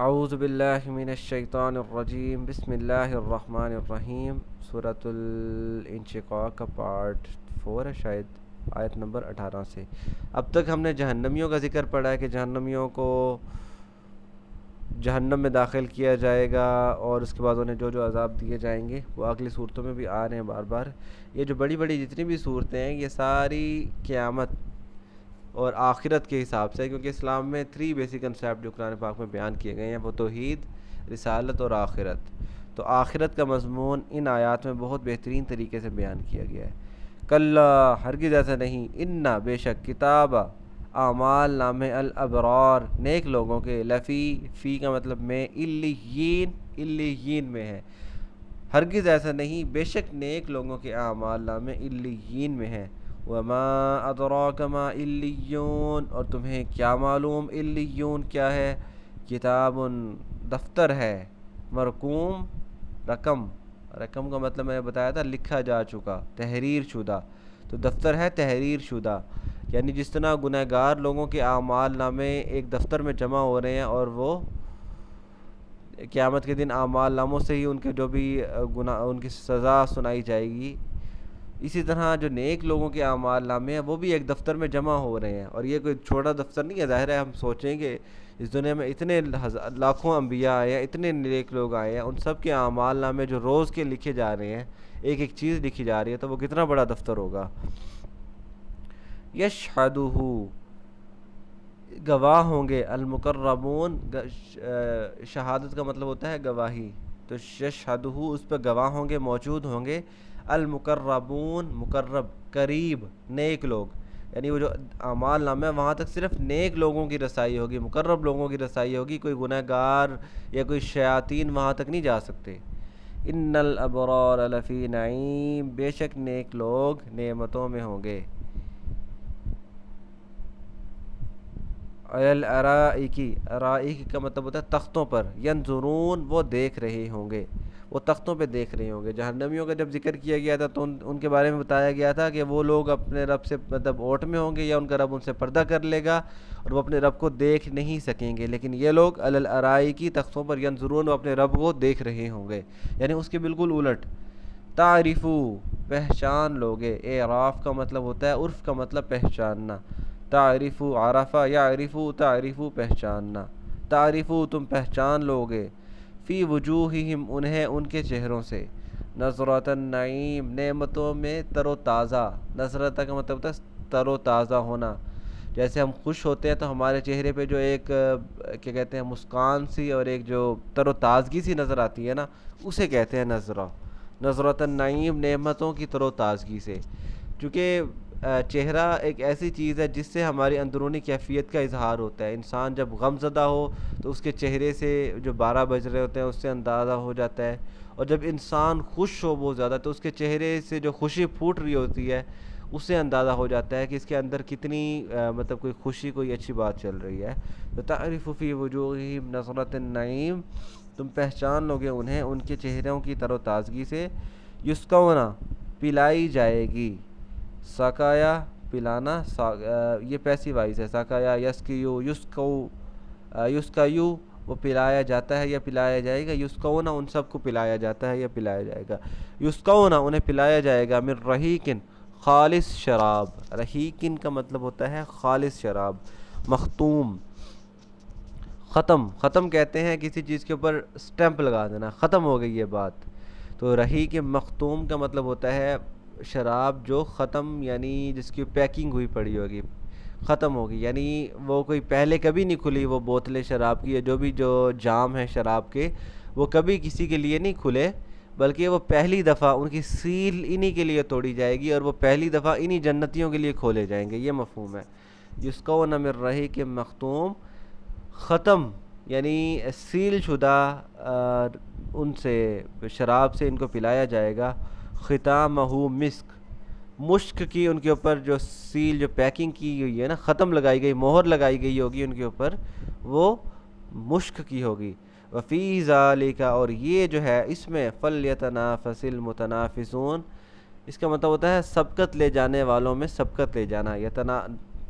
اعوذ باللہ من الشیطان الرجیم بسم اللہ الرحمن الرحیم۔ سورۃ الانشقاق کا پارٹ 4 ہے شاید، آیت نمبر 18 سے۔ اب تک ہم نے جہنمیوں کا ذکر پڑھا ہے کہ جہنمیوں کو جہنم میں داخل کیا جائے گا، اور اس کے بعد انہیں جو جو عذاب دیے جائیں گے وہ اگلی صورتوں میں بھی آ رہے ہیں بار بار۔ یہ جو بڑی بڑی جتنی بھی صورتیں ہیں یہ ساری قیامت اور آخرت کے حساب سے، کیونکہ اسلام میں 3 بیسک کنسیپٹ جو قرآن پاک میں بیان کیے گئے ہیں وہ توحید، رسالت اور آخرت۔ تو آخرت کا مضمون ان آیات میں بہت بہترین طریقے سے بیان کیا گیا ہے۔ کلا، ہرگز ایسا نہیں، انا، بے شک، کتاب، اعمال نامے، الابرار، نیک لوگوں کے، لفی، فی کا مطلب میں، علیین، علیین میں ہے۔ ہرگز ایسا نہیں، بے شک نیک لوگوں کے اعمال نامے علیین میں ہیں۔ وما ادراک ما علیون، اور تمہیں کیا معلوم علیون کیا ہے؟ کتاب، دفتر ہے، مرقوم، رقم، رقم کا مطلب میں نے بتایا تھا لکھا جا چکا، تحریر شدہ، تو دفتر ہے تحریر شدہ، یعنی جس طرح گنہگار لوگوں کے اعمال نامے ایک دفتر میں جمع ہو رہے ہیں اور وہ قیامت کے دن اعمال ناموں سے ہی ان کے جو بھی گناہ، ان کی سزا سنائی جائے گی، اسی طرح جو نیک لوگوں کے اعمال نامے ہیں وہ بھی ایک دفتر میں جمع ہو رہے ہیں۔ اور یہ کوئی چھوٹا دفتر نہیں ہے، ظاہر ہے ہم سوچیں کہ اس دنیا میں اتنے لاکھوں انبیاء آئے ہیں، اتنے نیک لوگ آئے ہیں، ان سب کے اعمال نامے جو روز کے لکھے جا رہے ہیں، ایک ایک چیز لکھی جا رہی ہے، تو وہ کتنا بڑا دفتر ہوگا۔ یشہدہ، گواہ ہوں گے، المقربون، شہادت کا مطلب ہوتا ہے گواہی، تو یشہدہ، اس پہ گواہ ہوں گے، موجود ہوں گے، المقربون، مقرب، قریب، نیک لوگ، یعنی وہ جو اعمال نامہ ہے وہاں تک صرف نیک لوگوں کی رسائی ہوگی، مقرب لوگوں کی رسائی ہوگی، کوئی گناہ گار یا کوئی شیاطین وہاں تک نہیں جا سکتے۔ ان الابرار لفی نعیم، بے شک نیک لوگ نعمتوں میں ہوں گے۔ علی الارائکی، ارائک کا مطلب ہوتا ہے تختوں پر، ینظرون، وہ دیکھ رہے ہوں گے، وہ تختوں پہ دیکھ رہے ہوں گے۔ جہنمیوں کا جب ذکر کیا گیا تھا تو ان کے بارے میں بتایا گیا تھا کہ وہ لوگ اپنے رب سے مطلب اوٹ میں ہوں گے، یا ان کا رب ان سے پردہ کر لے گا اور وہ اپنے رب کو دیکھ نہیں سکیں گے، لیکن یہ لوگ علی الارائکی، تختوں پر، ینظرون، وہ اپنے رب کو دیکھ رہے ہوں گے، یعنی اس کے بالکل الٹ۔ تعریفو، پہچان لوگے، اعراف کا مطلب ہوتا ہے، عرف کا مطلب پہچاننا، تعریفو، عرفہ یعرفو، تعریفو، پہچاننا، تعریفو، تم پہچان لوگے، فی وجوہہم، انہیں ان کے چہروں سے، نظرۃ النعیم، نعمتوں میں تر و تازہ، نظرت کا مطلب ہوتا ہے تر و تازہ ہونا، جیسے ہم خوش ہوتے ہیں تو ہمارے چہرے پہ جو ایک کیا کہتے ہیں مسکان سی اور ایک جو تر و تازگی سی نظر آتی ہے نا، اسے کہتے ہیں نظرہ، نظرۃ النعیم، نعمتوں کی تر و تازگی سے۔ چونکہ چہرہ ایک ایسی چیز ہے جس سے ہماری اندرونی کیفیت کا اظہار ہوتا ہے۔ انسان جب غم زدہ ہو تو اس کے چہرے سے جو 12 بج رہے ہوتے ہیں اس سے اندازہ ہو جاتا ہے، اور جب انسان خوش ہو بہت زیادہ تو اس کے چہرے سے جو خوشی پھوٹ رہی ہوتی ہے اس سے اندازہ ہو جاتا ہے کہ اس کے اندر کتنی مطلب کوئی خوشی، کوئی اچھی بات چل رہی ہے۔ تو تعرف فی وجوہہم نظرۃ النعیم، تم پہچان لوگے انہیں ان کے چہروں کی تر و تازگی سے، یسقونا، پلائی جائے گی، سقایا، پلانا، یہ پیسیو وائس ہے، سقایا، یسقیو، یسقو، یسقیو، وہ پلایا جاتا ہے یا پلایا جائے گا، یسقونا، ان سب کو پلایا جاتا ہے یا پلایا جائے گا، یسقونا، انہیں پلایا جائے گا، من رحیقن، خالص شراب، رحیقن کا مطلب ہوتا ہے خالص شراب، مختوم، ختم، ختم کہتے ہیں کسی چیز کے اوپر سٹیمپ لگا دینا، ختم ہو گئی یہ بات، تو رحیق مختوم کا مطلب ہوتا ہے شراب جو ختم، یعنی جس کی پیکنگ ہوئی پڑی ہوگی، ختم ہوگی، یعنی وہ کوئی پہلے کبھی نہیں کھلی، وہ بوتلیں شراب کی، جو بھی جو جام ہیں شراب کے وہ کبھی کسی کے لیے نہیں کھلے، بلکہ وہ پہلی دفعہ ان کی سیل انہی کے لیے توڑی جائے گی، اور وہ پہلی دفعہ انہی جنتیوں کے لیے کھولے جائیں گے، یہ مفہوم ہے۔ یسقون من رحیق مختوم، ختم یعنی سیل شدہ ان سے، شراب سے ان کو پلایا جائے گا، ختامہ مسک، مشک کی ان کے اوپر جو سیل، جو پیکنگ کی ہوئی ہے نا، ختم لگائی گئی، مہر لگائی گئی ہوگی ان کے اوپر، وہ مشک کی ہوگی۔ وفی ذالک، اور یہ جو ہے اس میں، فلیتنافس المتنافسون، اس کا مطلب ہوتا ہے سبقت لے جانے والوں میں سبقت لے جانا،